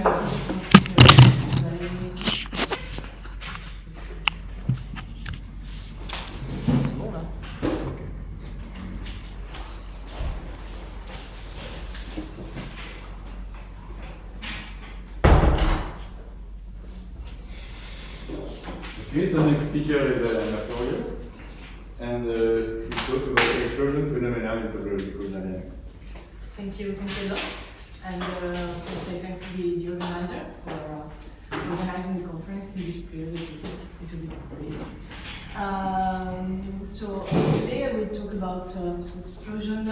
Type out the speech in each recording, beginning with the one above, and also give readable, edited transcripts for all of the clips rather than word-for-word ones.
C'est bon là. Okay, so the next speaker is Florio, and we talk about explosion phenomena in topological dynamics. Thank you a lot. And to say thanks to the organizer for organizing the conference in this period. It will be crazy. So today I will talk about some explosion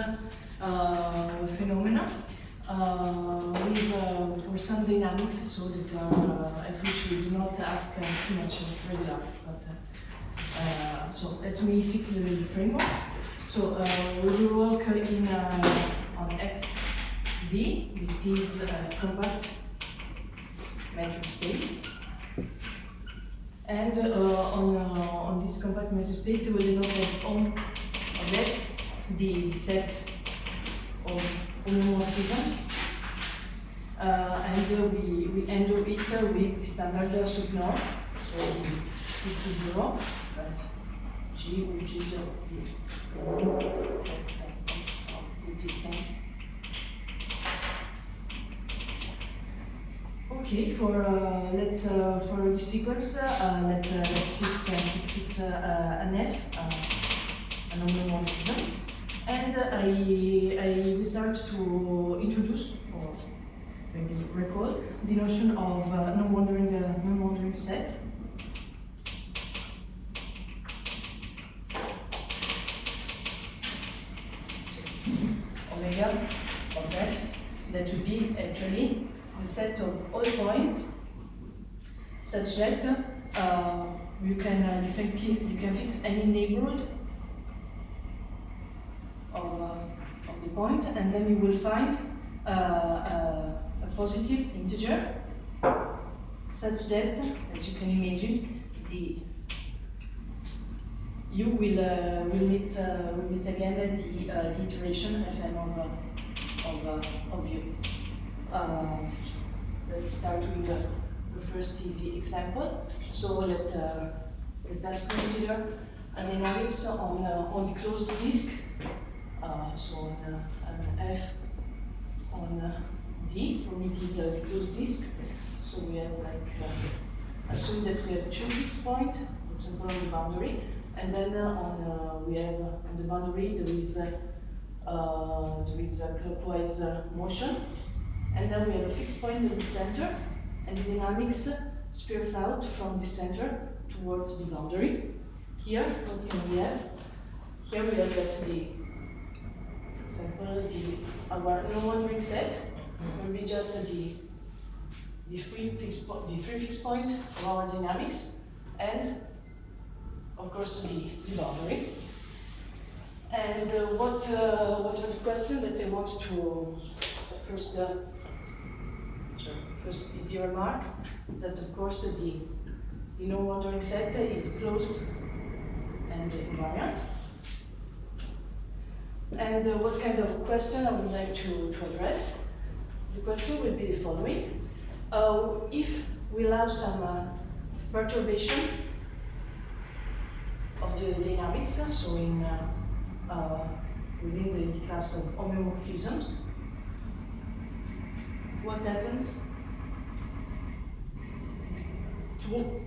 phenomena with, for some dynamics, so that at which we do not ask too much regular. But so let me fix the framework. So we will work in on XD. It is a compact metric space. And on this compact metric space, we will denote as on of X the set of homeomorphisms. And we handle it with the standard Shub-Smale. So this is 0, but G will be just the distance. Okay, for let's for the sequence, let's fix an F, an homeomorphism, and I will start to introduce or maybe recall the notion of non-wandering set. So, omega of F, that would be actually the set of all points such that you can fix any neighborhood of the point, and then you will find a positive integer such that, as you can imagine, you will meet again the iteration fn of u. Let's start with the first easy example. So let us consider a dynamics on the closed disk. So on an F on D. For me, it is a closed disk. So we have assume that we have two fixed points, for example on the boundary, and then we have on the boundary there is a clockwise motion. And then we have a fixed point at the center, and the dynamics spills out from the center towards the boundary. Here, what can we have? Here we have that our non-wandering set will be just the three fixed point of our dynamics, and of course the boundary. And what are the questions that I want to first easy remark is that of course the non-wandering set is closed and invariant. And what kind of question I would like to address? The question will be the following. If we allow some perturbation of the dynamics, so in within the class of homeomorphisms, what happens to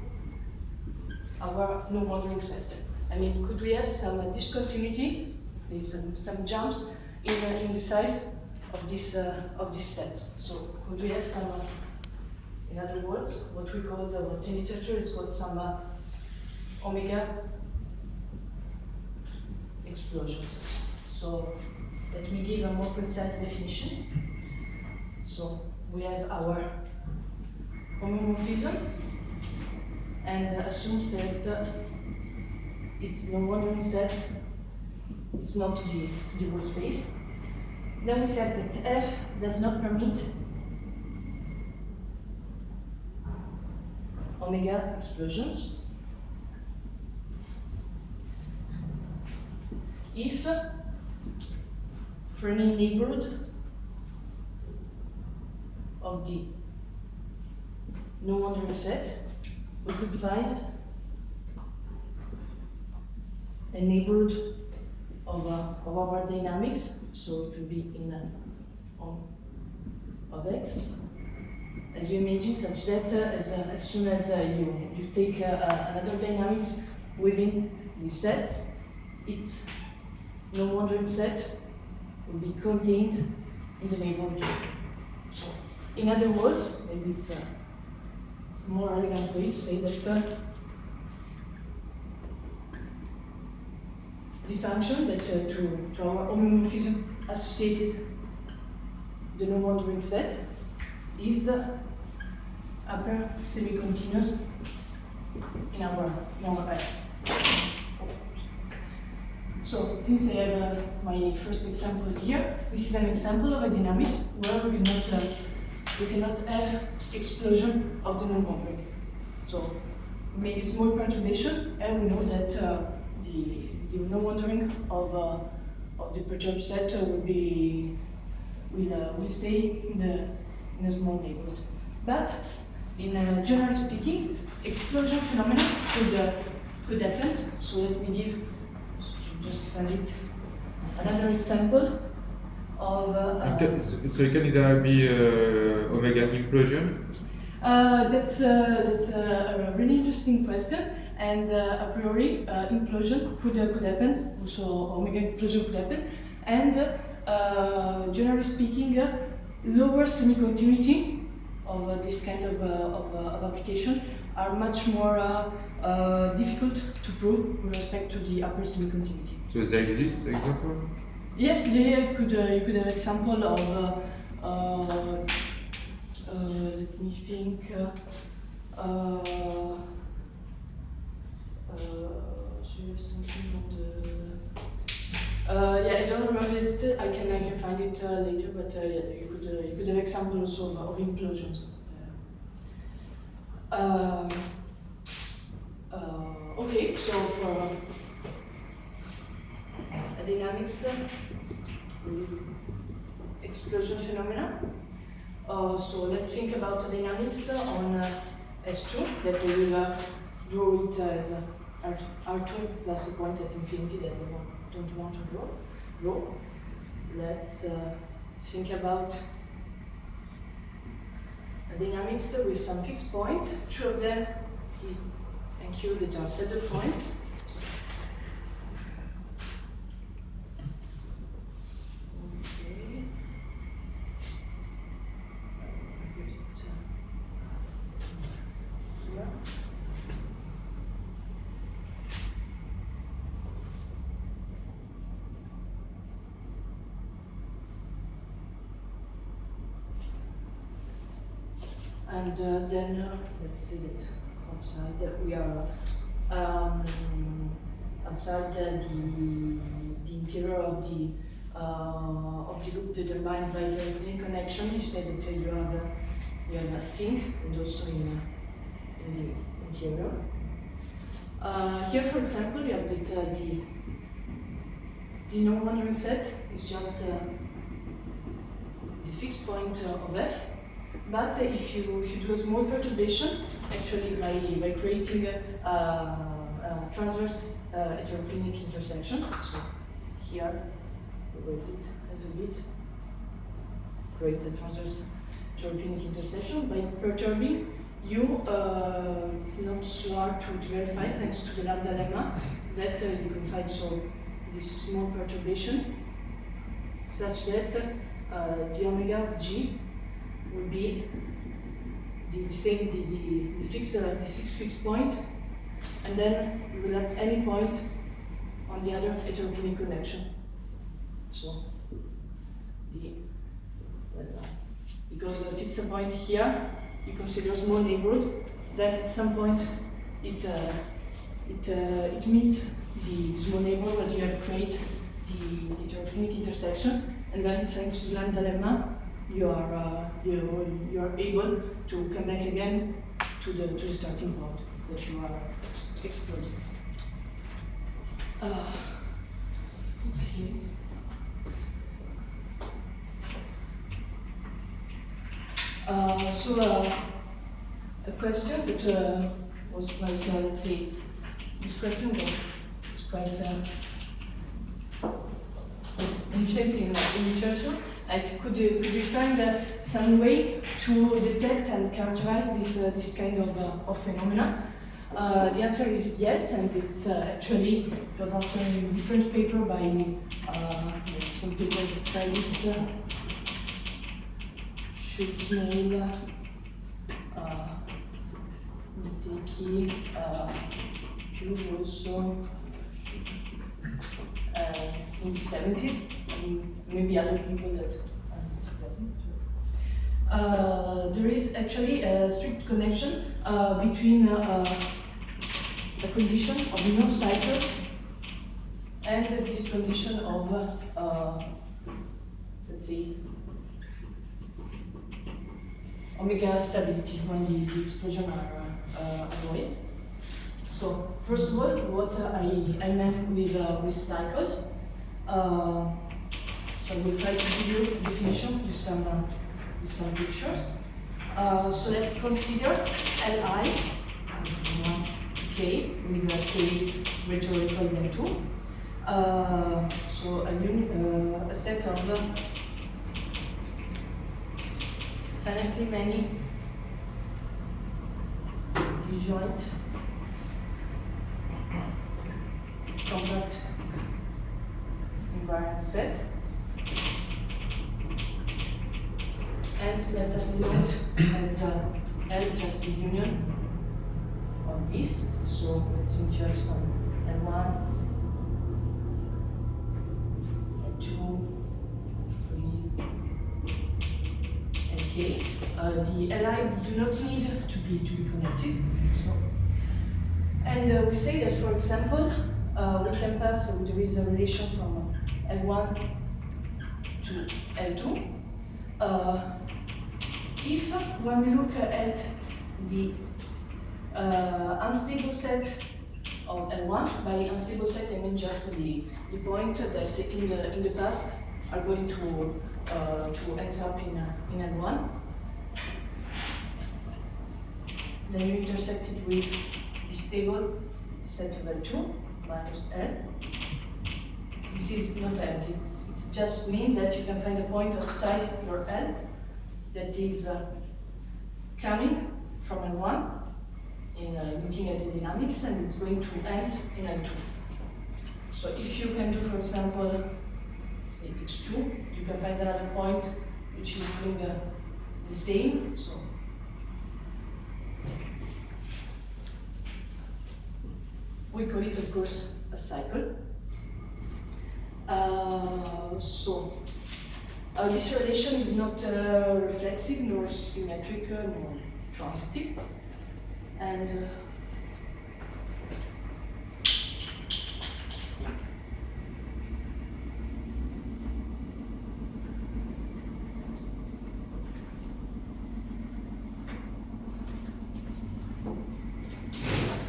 our non-wandering set? I mean, could we have some discontinuity, say some jumps in the size of this set? So could we have some, in other words, what we call what in literature is called some omega explosions? So let me give a more precise definition. So we have our homomorphism, and assumes that it's non-wandering set, it's not the whole space. Then we said that F does not permit omega explosions if for any neighborhood of D. non-wandering set, we could find a neighborhood of our dynamics, so it will be in of x, as you imagine, such that as soon as you take another dynamics within these sets, its non-wandering set will be contained in the neighborhood. So, in other words, maybe it's a more elegant way to say that the function that to our homeomorphism associated the non-wandering set is upper semi-continuous in our F. So, since I have my first example here, this is an example of a dynamics where we cannot have explosion of the non-wandering. So, we make a small perturbation, and we know that the non-wandering of the perturbed set will stay in a small neighborhood. But generally speaking, explosion phenomena could happen. So let me give just find it another example of. So can there be omega implosion? That's a really interesting question. And a priori, implosion could happen, so omega implosion could happen, and generally speaking, lower semi-continuity of this kind of application are much more difficult to prove with respect to the upper semi-continuity. So there exists example? Yeah. You could have example of let me think. Something on the. I don't remember it. I can find it later. But you could have example also of implosions. Okay, so for dynamics explosion phenomena. So let's think about dynamics on S2 that we will draw it as R2 plus a point at infinity that I don't want to draw. Let's think about dynamics with some fixed point. Two of them, P and Q, that are saddle points. Okay. Here. And then let's see that outside we are outside the interior of the loop determined by the link connection. You say that you have a sink and also in the interior. Here, for example, you have that the non-wandering set is just the fixed point of F. But if you do a small perturbation, actually by creating a transverse heteroclinic intersection, so here we raise it a little bit, create a transverse heteroclinic intersection by perturbing you. It's not so hard to verify thanks to the lambda lemma that you can find this small perturbation such that the omega of G will be the same, the sixth fixed point, and then you will have any point on the other heteroclinic connection. So, because the fixed point here, you consider a small neighborhood, then at some point it meets the small neighborhood where you have created the heteroclinic intersection, and then thanks to lambda lemma, you are able to come back again to the starting point that you are exploring. Okay. a question that was quite, let's say, this question was quite ancient in literature. Like, could you find some way to detect and characterize this kind of phenomena? The answer is yes, and it's actually, it was answered in a different paper by some people like Palis, Shub-Smale, Nitecki, also in the 70s, and maybe other people that I'm forgotten. There is actually a strict connection between the condition of no cycles and this condition of, let's say, omega stability when the explosion are avoided. So first of all, what I meant with cycles. So I will try to give you a definition with some pictures. So let's consider Li from 1 to k with k greater or equal than 2. So a set of finitely many disjoint compact invariant set, and let us denote as L just the union of this. So let's think you have some L1, L2, L3, and K. The Li do not need to be connected. So, and we say that, for example, we can pass, so there is a relation from L1 to L2. If, when we look at the unstable set of L1, by unstable set I mean just the point that in the past are going to end up in L1, then you intersect it with the stable set of L2 minus L. This is not empty. It just means that you can find a point outside your L that is coming from L1 in looking at the dynamics, and it's going to end in L2. So if you can do, for example, say x2, you can find another point which is doing the same. So we call it, of course, a cycle. This relation is not reflexive, nor symmetric, nor transitive. And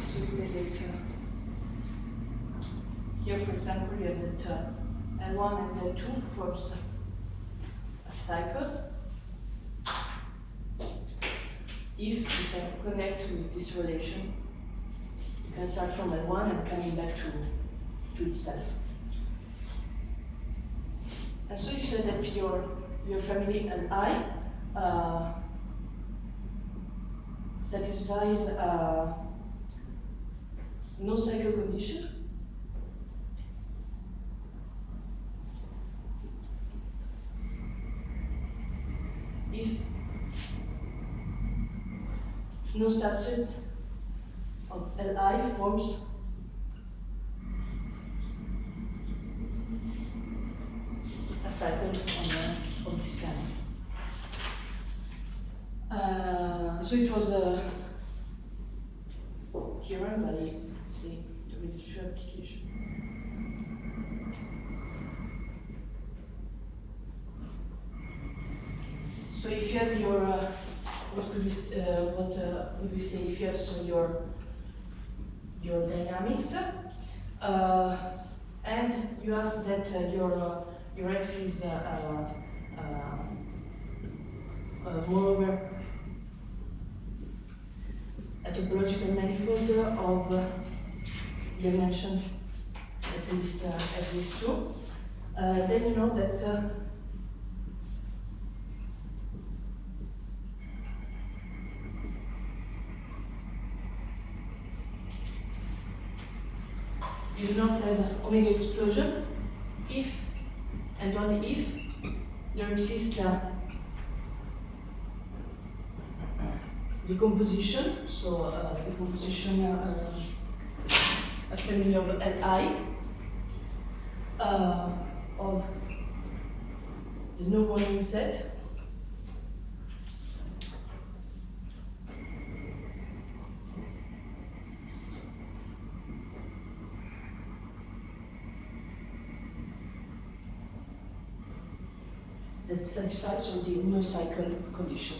so is that here, for example, you have that L1 and L2 forms a cycle. If you can connect with this relation, you can start from L1 and coming back to itself. And so you said that your family Li satisfies no cycle condition. If no subsets of Li forms a cycle of this kind. So it was given by, say, the research application. So if you have your what would we say if you have your dynamics, and you ask that your x is moreover topological manifold of dimension at least 2. Then you know that you do not have omega explosion if and only if there exists decomposition, so decomposition, a family of Li of the no-wandering set that satisfies the no cycle condition.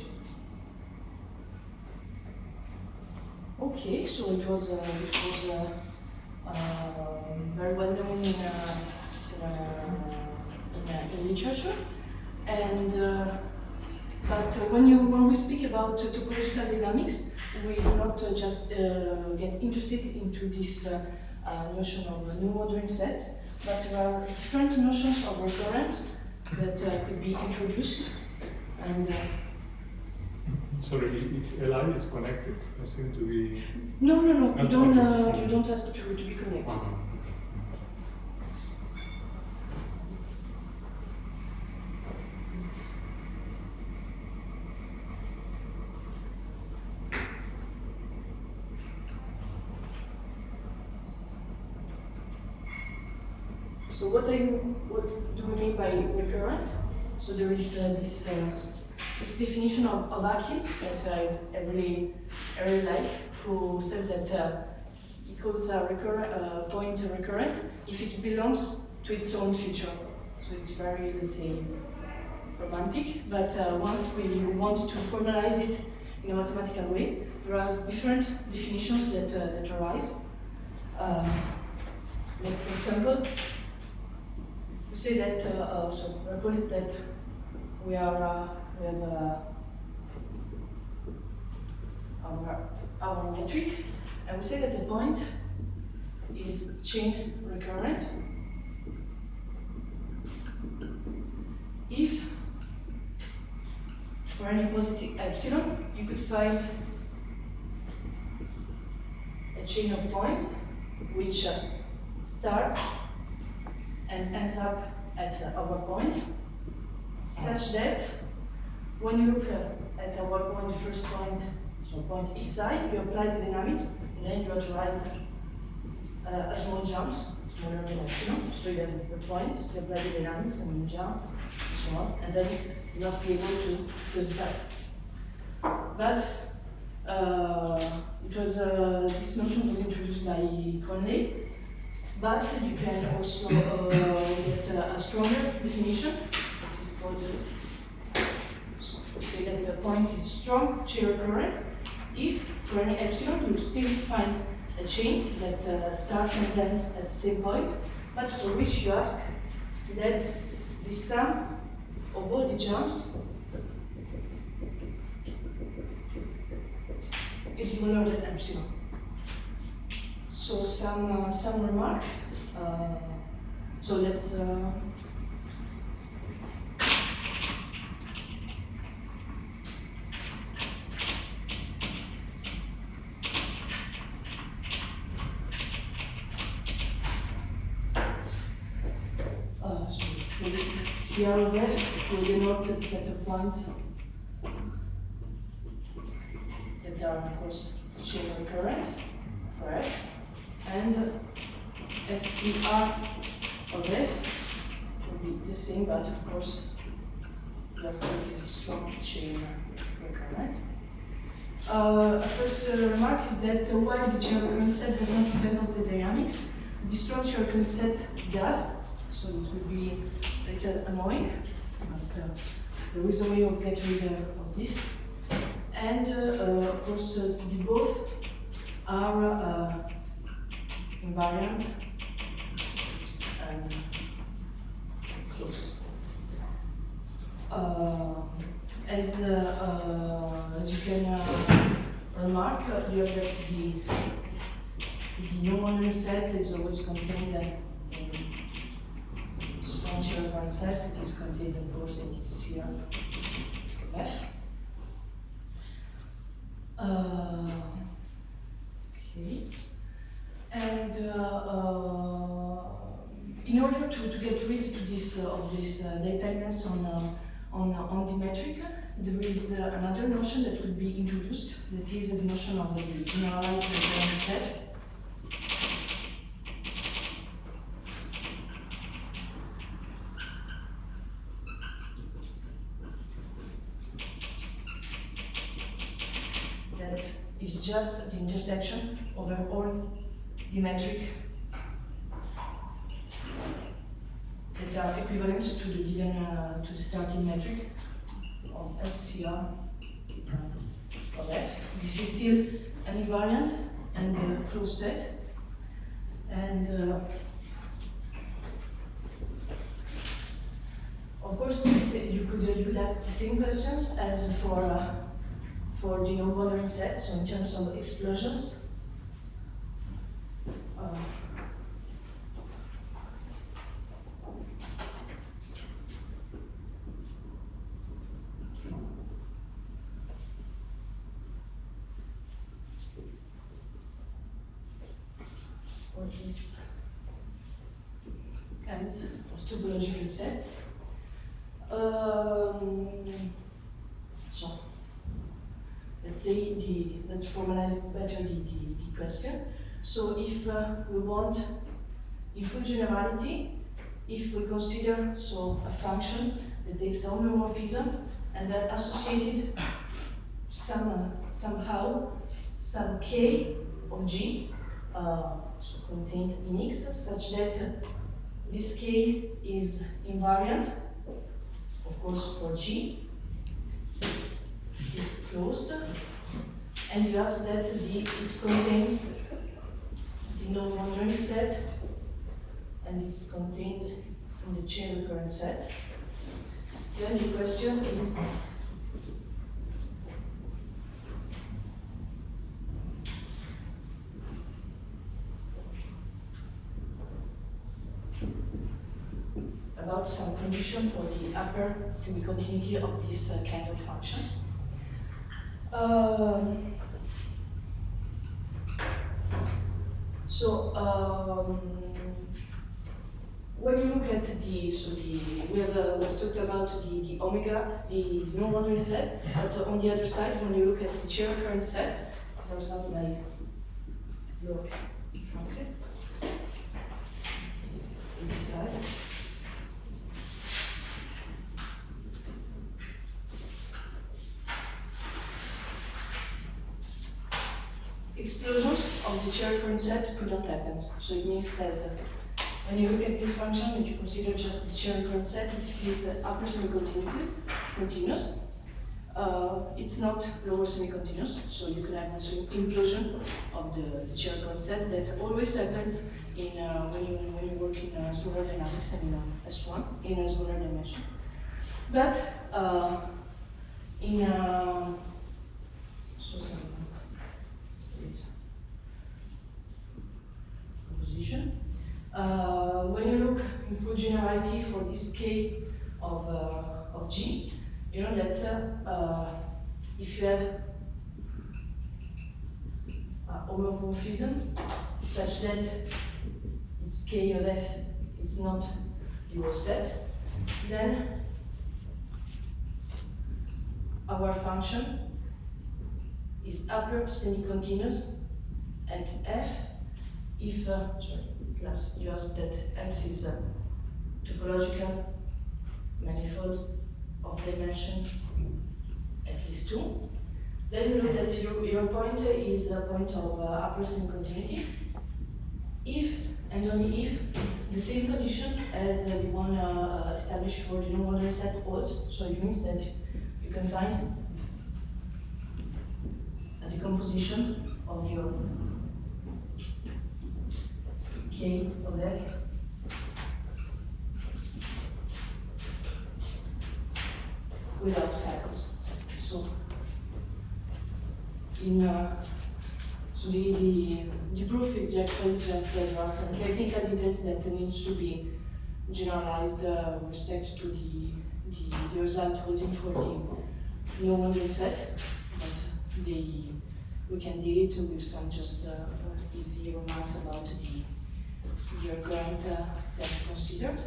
Okay, so this was very well known in literature, and but when we speak about topological dynamics, we do not just get interested into this notion of no-wandering sets, but there are different notions of recurrence that could be introduced, and. Sorry, if Li is connected, I seem to be. No. You don't. Okay. You don't have to be connected. So what do we mean by recurrence? So there is this definition of vacuum that I really like, who says that it calls a point recurrent if it belongs to its own feature. So it's very, let's say, romantic, but once we want to formalize it in a mathematical way, there are different definitions that arise. Like, for example, we say that, so recall it that we have our metric, and we say that the point is chain recurrent if for any positive epsilon you could find a chain of points which starts and ends up at our point, such that when you look at our point, the first point, so point E side, you apply the dynamics, and then you authorize a small jumps, smaller than epsilon. So you have the points, you apply the dynamics, and you jump, so on, and then you must be able to close it up. But it was this notion was introduced by Conley, but you can also get a stronger definition. It is called say that the point is strong chain recurrent if for any epsilon you still find a chain that starts and ends at the same point, but for which you ask that the sum of all the jumps is smaller than epsilon. So some remark. So let's. So let's call it CR of F, will denote the set of points that are, of course, chain recurrent for F, and SCR of F will be the same, but of course, just that it is a strong chain recurrent. First remark is that while the chain recurrent set does not depend on the dynamics, the strong chain recurrent set does. So it will be a little annoying, but there is a way of getting rid of this. And of course, the both are invariant and closed. As you can remark, you have that the non-wandering set is always contained in the strong recurrent set. It is contained, of course, in C of F. Okay. And in order to get rid of this dependence on the metric, there is another notion that could be introduced, that is the notion of the generalized recurrent set. That is just the intersection over all the metric that are equivalent to the given to the starting metric of SCR of F. This is still an invariant and a closed set, and of course you could ask the same questions as for the non-boundary set. So in terms of explosions. Or these kinds of topological sets. So let's say let's formalize better the question. So if we want, in full generality, if we consider a function that takes homeomorphism and that associated somehow some k of g, so contained in X, such that this k is invariant, of course, for G, it is closed, and you ask that it contains the non-wandering set, and it's contained in the chain recurrent set. Then the question is, about some condition for the upper semi-continuity of this kind of function. When you look at we've talked about the omega, the non-wandering set, but on the other side, when you look at the chain recurrent set, these are some like look, okay, 85. Explosions of the chain recurrent set could not happen. So it means that when you look at this function and you consider just the chain recurrent set, this is upper semi-continuous. It's not lower semi-continuous, so you can have also implosion of the chain recurrent set that always happens in when you work in smaller dynamics and in S1 in a smaller dimension. But in composition. When you look in full generality for this k of G, you know that if you have homeomorphism such that its k of F is not the whole set, then our function is upper semi-continuous at F if, you ask that X is a topological manifold of dimension at least 2. Then you know that your point is a point of upper semi-continuity if and only if the same condition as the one established for the non-wandering set holds. So it means that you can find a decomposition of your K of F without cycles. So in so the proof is actually just that there are some technical details that needs to be generalized with respect to the result holding for the no boundary set, but we can deal it with some just easy remarks about the recurrent sets considered.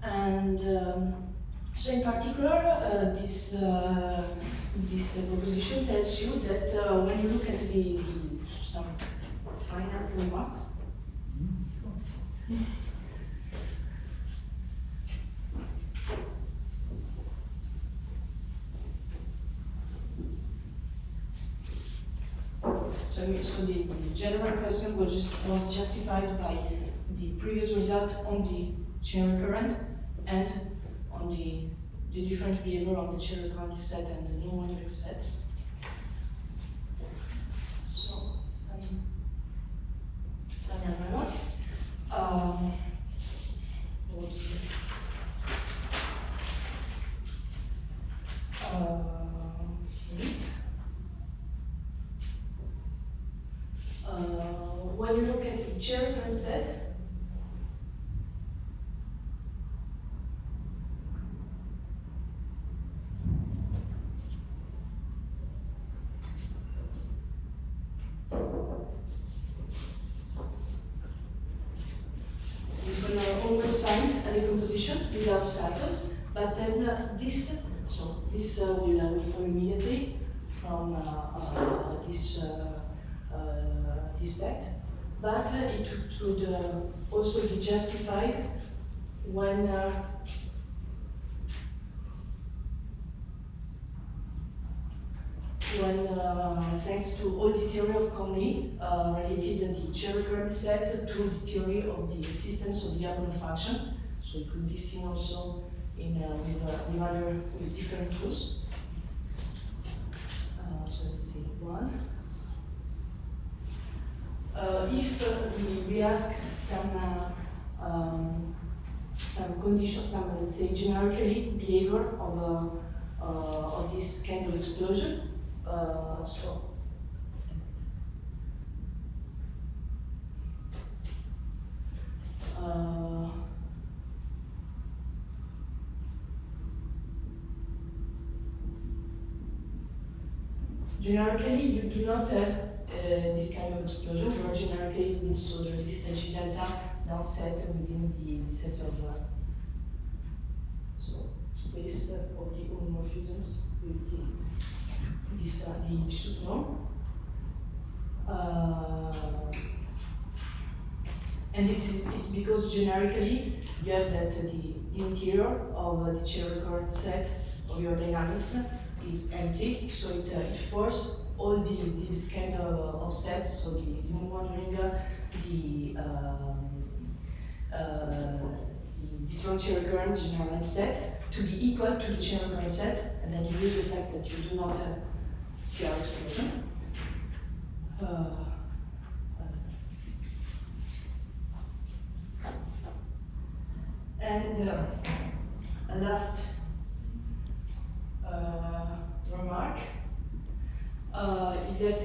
And so in particular, this proposition tells you that when you look at some final remarks, so the general question was justified by the previous result on the chain recurrent and on the different behavior on the chain recurrent set and the no-boundary set. So some final remark. When you look at the chain recurrent set, always find a decomposition without cycles, but then this will fall immediately from this fact, but it would also be justified when thanks to all the theory of Conley related the chain recurrent set to the theory of the existence of the Diagonal function. So it could be seen also in with different tools. So let's see one. If we ask some conditions, some let's say generically behavior of this kind of explosion. Generically, you do not have this kind of explosion, where generically it means so there is this G delta down set within the set of space of the homeomorphisms with the Shub-Smale. And it's because generically you have that the interior of the chain recurrent set of your dynamics is empty, so it forces all these kind of sets, so the non-wandering, this one chain recurrent generalized set to be equal to the chain recurrent set, and then you use the fact that you do not have CR explosion. And a last remark is that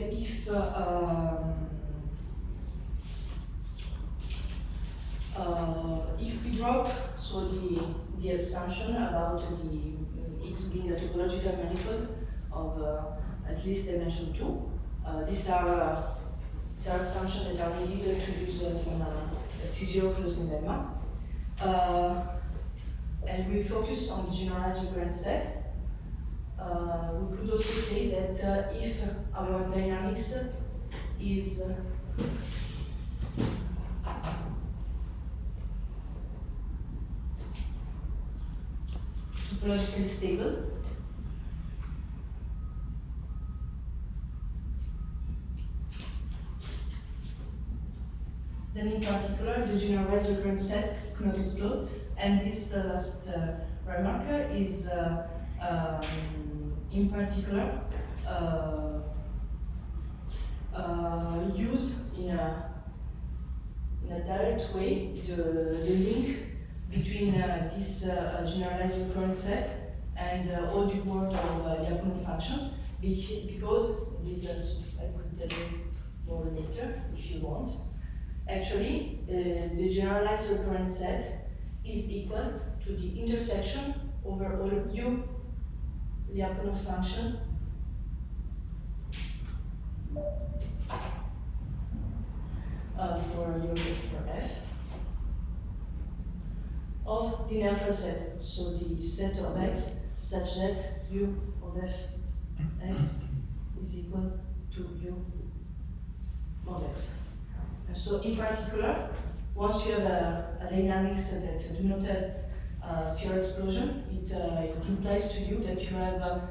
if we drop so the assumption about the X being a topological manifold of at least dimension 2, these are assumptions that are needed to use some C0 closing lemma. And we focus on the generalized recurrent set. We could also say that if our dynamics is topologically stable, then in particular the generalized recurrent set could not explode. And this last remark is in particular used in a direct way the link between this generalized recurrent set and all the work of the Diagonal function, because I could tell you more later if you want. Actually, the generalized recurrent set is equal to the intersection over all U Lyapunov function for f of the natural set. So the set of x such that U of f x is equal to U of x. And so in particular, once you have a dynamics that do not have zero explosion, it implies to you that you have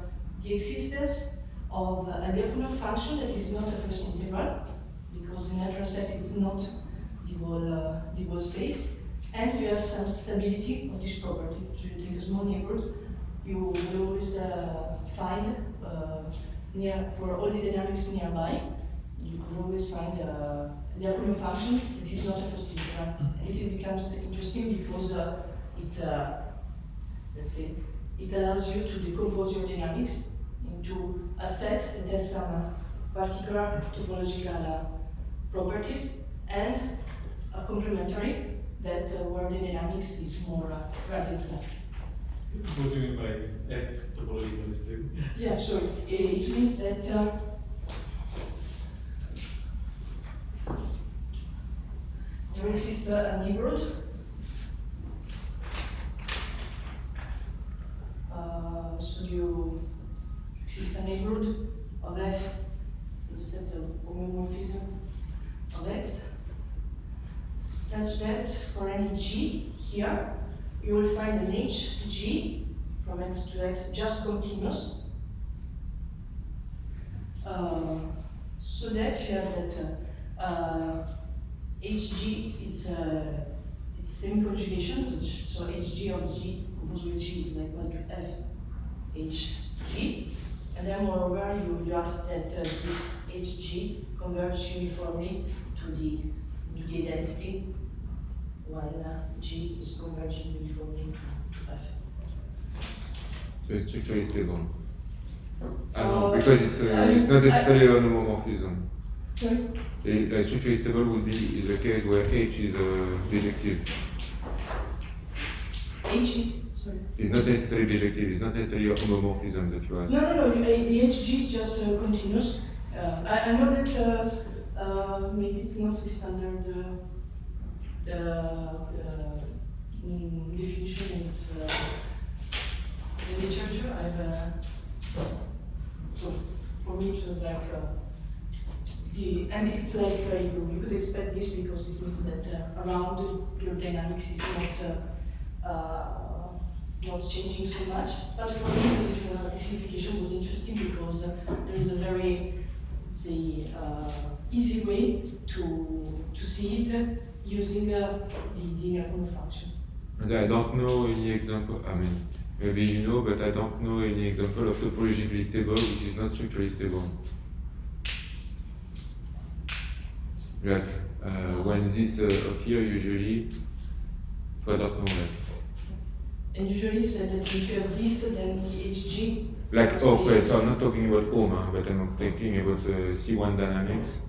the existence of a Lyapunov function that is not a first integral, because the natural set is not the whole space, and you have some stability of this property. So you take a small neighborhood, you will always find for all the dynamics nearby, you can always find the Lyapunov function that is not a first integral. And it becomes interesting because it allows you to decompose your dynamics into a set that has some particular topological properties and a complementary that where the dynamics is more radical. What do you mean by F topological stable? Yeah, sure. It means that there exists a neighborhood. So you exist a neighborhood of f in the set of homeomorphism of x, such that for any g here, you will find an hg from x to x just continuous, so that you have that hg, it's semi-conjugation, so hg of g composed with g is like equal to f hg, and then moreover you ask that this hg converges uniformly to the identity, while g is converging uniformly to f. So it's structurally stable. Because it's not necessarily an homomorphism. Sorry? The structurally stable would be the case where H is bijective. H is, sorry? It's not necessarily bijective, it's not necessarily a homomorphism that you ask. No, the hg is just continuous. I know that maybe it's not the standard definition in its the literature. So for me it was like and it's like you could expect this because it means that around your dynamics is not changing so much. But for me this implication was interesting because there is a very, let's say, easy way to see it using the Lyapunov function. And I don't know any example, I mean, maybe you know, but I don't know any example of topologically stable which is not structurally stable. Like, when this appear usually, so I don't know that. And usually so that if you have this, then the hg. Like, okay, so I'm not talking about home, but I'm thinking about C1 dynamics.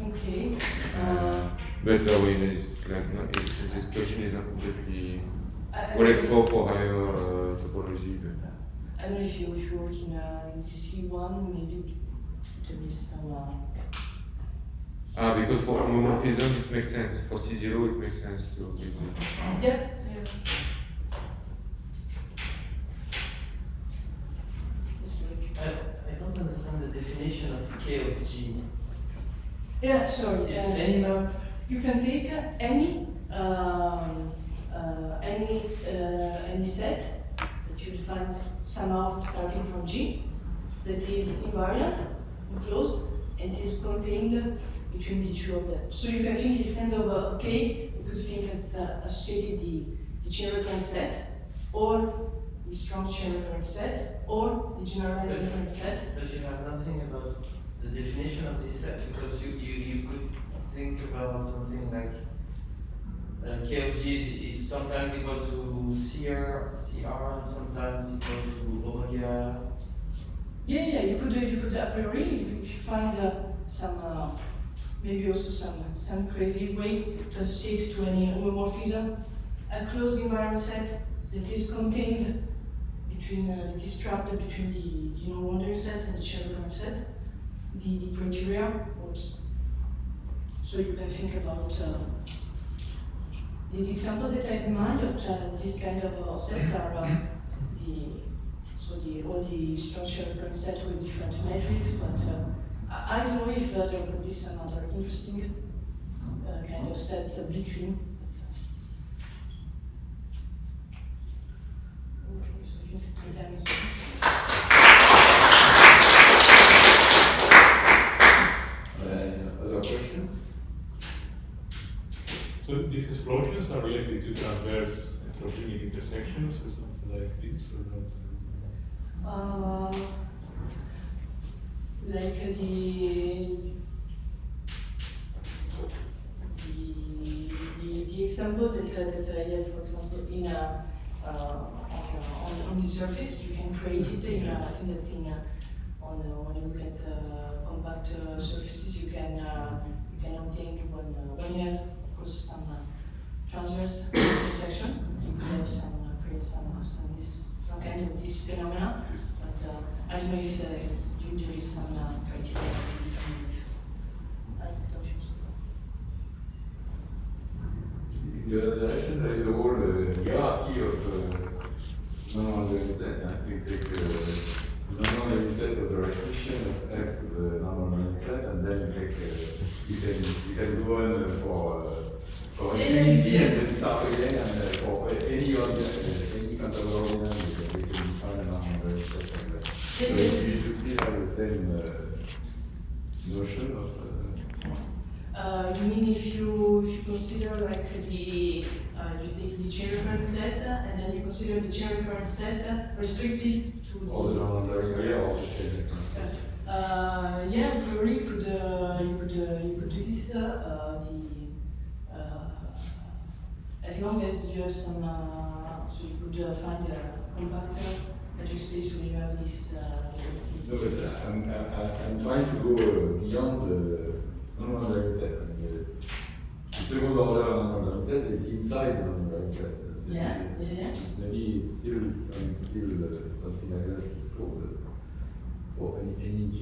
Okay. But it's like, no, this question is not completely correct for higher topology. But. I don't know if you work in C1, maybe there is some. Because for homomorphism it makes sense. For C0 it makes sense to use it. Yeah. I don't understand the definition of K of G. Yeah, sorry. Is any map? You can take any set that you find somehow starting from G that is invariant, enclosed, and is contained between the two of them. So you can think instead of K, you could think it's associated the chain recurrent set, or the strong chain recurrent set, or the generalized recurrent set. But you have nothing about the definition of this set, because you could think about something like K of G is sometimes equal to CR, and sometimes equal to Olga. Yeah, you could a priori, if you find some, maybe also some crazy way to associate to any homeomorphism, a closed invariant set that is contained between, that is trapped between the non-boundary set and the Shub-Smale set, the criteria works. So you can think about the example that I have in mind of this kind of sets are all the structure recurrent set with different metrics, but I don't know if there could be some other interesting kind of sets between. Okay, so I think the time is Other questions? So these explosions are related to transverse entropy in intersections or something like this, or not? Like the example that I have, for example, in on the surface, you can create it in that thing when you look at compact surfaces, you can obtain when you have, of course, some transverse intersection, you could have create some kind of this phenomena, but I don't know if there is some criteria to be familiar with. I don't know. In the other direction, there is a whole hierarchy of non-boundary set. I think take the non-boundary set of the restriction of F to the non-boundary set, and then you can go on for infinity and then start again, and for any object, any conservable ordinal, we can define a non-boundary set like that. So you still have the same notion of. You mean if you consider like you take the chain recurrent set and then you consider the chain recurrent set restricted to All the non-boundary, all the chain recurrent. yeah, in theory you could do this as long as you have some so you could find a compact matrix space when you have this. No, but I'm trying to go beyond the non-boundary set. The second order non-boundary set is inside the non-boundary set. Yeah. Maybe it's still something like that is called for any K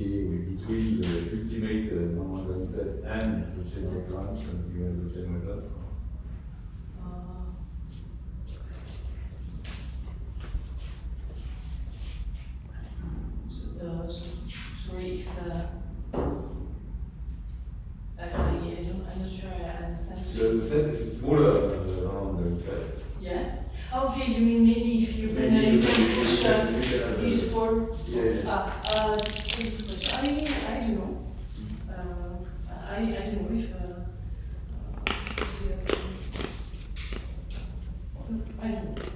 between the ultimate non-boundary set and the chain recurrent, and you have the same method. Sorry if I'm not sure I understand. So the set is smaller than the non-boundary set. Yeah. Okay, you mean maybe if you can push this for. Yeah. I don't know. I don't know if. I don't know.